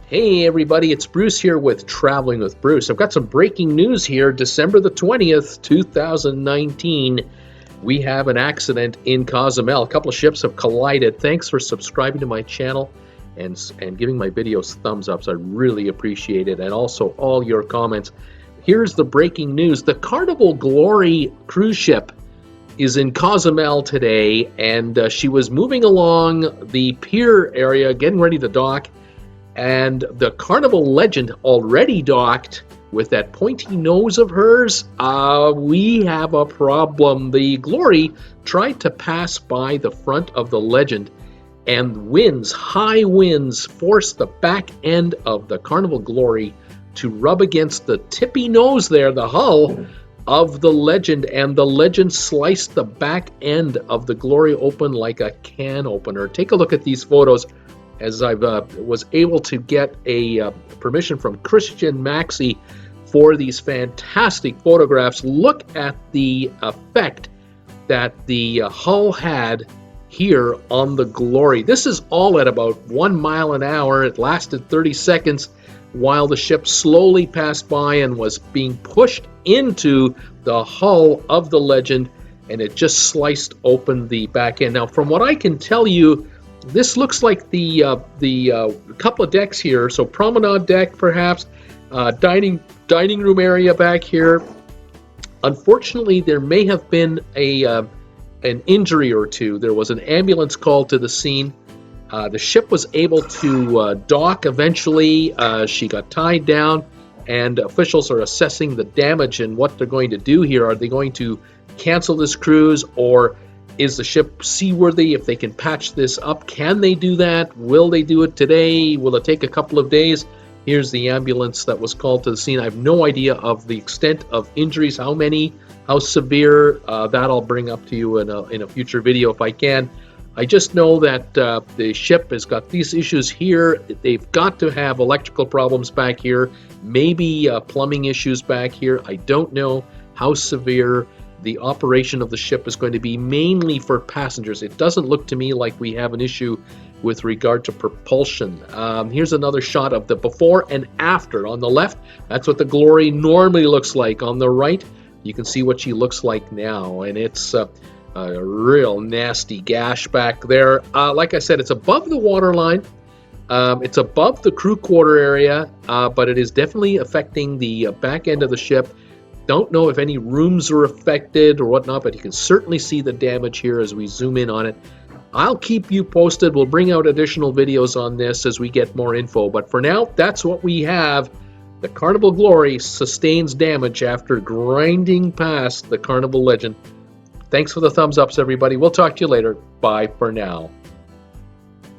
Hey everybody, it's Bruce here with Traveling with Bruce. I've got some breaking news here. December the 20th, 2019. We have an accident in Cozumel. A couple of ships have collided. Thanks for subscribing to my channel and giving my videos thumbs ups. I really appreciate it. And also all your comments. Here's the breaking news. The Carnival Glory cruise ship is in Cozumel today, and she was moving along the pier area, getting ready to dock. And the Carnival Legend already docked with that pointy nose of hers. We have a problem. The Glory tried to pass by the front of the Legend, and winds, high winds, forced the back end of the Carnival Glory to rub against the tippy nose there, the hull of the Legend, and the Legend sliced the back end of the Glory open like a can opener. Take a look at these photos, as I was able to get a permission from Christian Maxey for these fantastic photographs. Look at the effect that the hull had here on the Glory. This is all at about 1 mile an hour. It lasted 30 seconds while the ship slowly passed by and was being pushed into the hull of the Legend, and it just sliced open the back end. Now, from what I can tell you, this looks like the couple of decks here, so promenade deck perhaps, dining room area back here. Unfortunately, there may have been an injury or two. There was an ambulance called to the scene. The ship was able to dock eventually. She got tied down, and officials are assessing the damage and what they're going to do here. Are they going to cancel this cruise, or is the ship seaworthy? If they can patch this up, can they do that? Will they do it today? Will it take a couple of days? Here's the ambulance that was called to the scene. I have no idea of the extent of injuries, how many, how severe. That I'll bring up to you in a future video if I can. I just know that the ship has got these issues here. They've got to have electrical problems back here, maybe plumbing issues back here. I don't know how severe the operation of the ship is going to be, mainly for passengers. It doesn't look to me like we have an issue with regard to propulsion. Here's another shot of the before and after. On the left, that's what the Glory normally looks like. On the right, you can see what she looks like now, and it's a real nasty gash back there. Like I said, it's above the waterline. It's above the crew quarter area, but it is definitely affecting the back end of the ship. Don't know if any rooms are affected or whatnot, but you can certainly see the damage here as we zoom in on it. I'll keep you posted. We'll bring out additional videos on this as we get more info. But for now, that's what we have. The Carnival Glory sustains damage after grinding past the Carnival Legend. Thanks for the thumbs ups, everybody. We'll talk to you later. Bye for now.